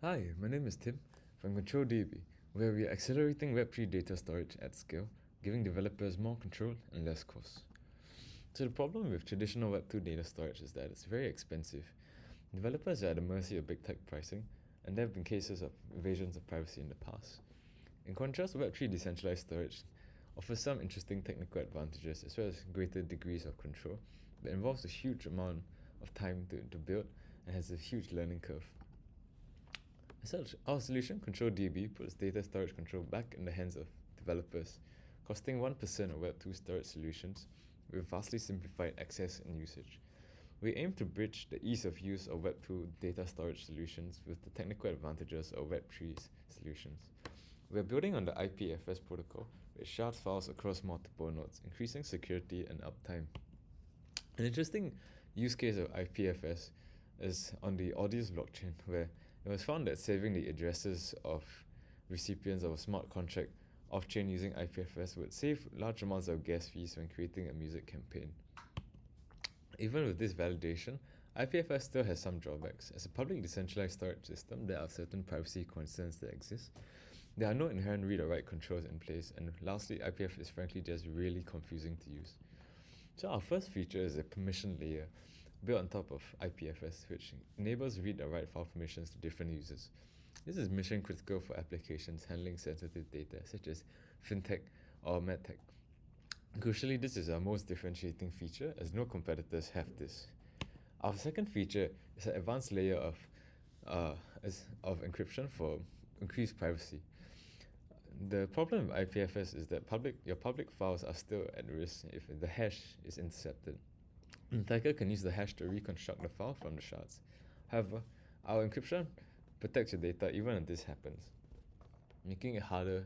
Hi, my name is Tim from ControlDB, where we are accelerating Web3 data storage at scale, giving developers more control and less cost. So the problem with traditional Web2 data storage is that it's very expensive. Developers are at the mercy of big tech pricing, and there have been cases of invasions of privacy in the past. In contrast, Web3 decentralized storage offers some interesting technical advantages as well as greater degrees of control, but involves a huge amount of time to build and has a huge learning curve. As such, our solution, ControlDB, puts data storage control back in the hands of developers, costing 1% of Web2 storage solutions with vastly simplified access and usage. We aim to bridge the ease of use of Web2 data storage solutions with the technical advantages of Web3 solutions. We are building on the IPFS protocol, which shards files across multiple nodes, increasing security and uptime. An interesting use case of IPFS is on the Audius blockchain, where it was found that saving the addresses of recipients of a smart contract off-chain using IPFS would save large amounts of gas fees when creating a music campaign. Even with this validation, IPFS still has some drawbacks. As a public decentralized storage system, there are certain privacy concerns that exist. There are no inherent read or write controls in place, and lastly, IPFS is frankly just really confusing to use. So our first feature is a permission layer built on top of IPFS, which enables read or write file permissions to different users. This is mission critical for applications handling sensitive data such as fintech or medtech. Crucially, this is our most differentiating feature as no competitors have this. Our second feature is an advanced layer of encryption for increased privacy. The problem with IPFS is that your public files are still at risk if the hash is intercepted. An attacker can use the hash to reconstruct the file from the shards. However, our encryption protects your data even if this happens, making it harder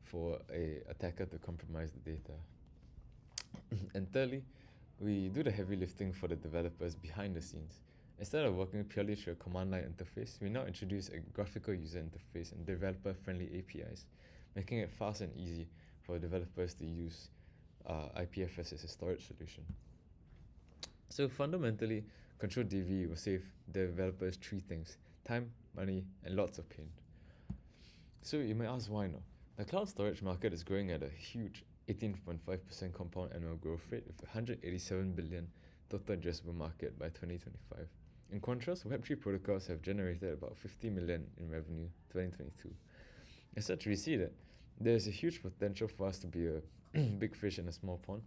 for an attacker to compromise the data. And thirdly, we do the heavy lifting for the developers behind the scenes. Instead of working purely through a command line interface, we now introduce a graphical user interface and developer-friendly APIs, making it fast and easy for developers to use IPFS as a storage solution. So fundamentally, ControlDB will save developers three things: time, money, and lots of pain. So you may ask why not? The cloud storage market is growing at a huge 18.5% compound annual growth rate with 187 billion total addressable market by 2025. In contrast, Web3 protocols have generated about 50 million in revenue in 2022. As such, we see that there is a huge potential for us to be a big fish in a small pond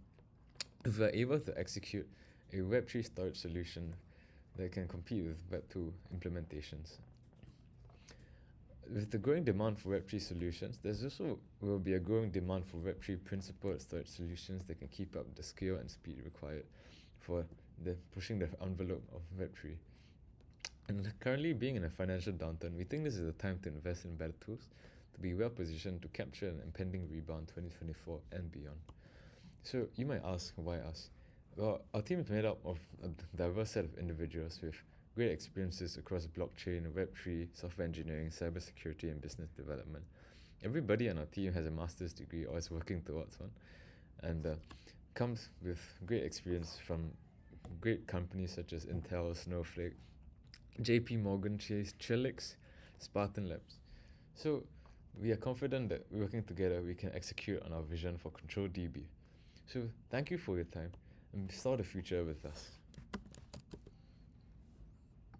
if we are able to execute a Web3 storage solution that can compete with Web2 implementations. With the growing demand for Web3 solutions, there's also will be a growing demand for Web3 principal storage solutions that can keep up the scale and speed required for pushing the envelope of Web3. And currently being in a financial downturn, we think this is the time to invest in better tools to be well positioned to capture an impending rebound 2024 and beyond. So you might ask, why us? Well, our team is made up of a diverse set of individuals with great experiences across blockchain, Web3, software engineering, cybersecurity, and business development. Everybody on our team has a master's degree or is working towards one, and comes with great experience from great companies such as Intel, Snowflake, JP Morgan Chase, Trellix, Spartan Labs. So we are confident that working together we can execute on our vision for ControlDB. So thank you for your time and saw the future with us.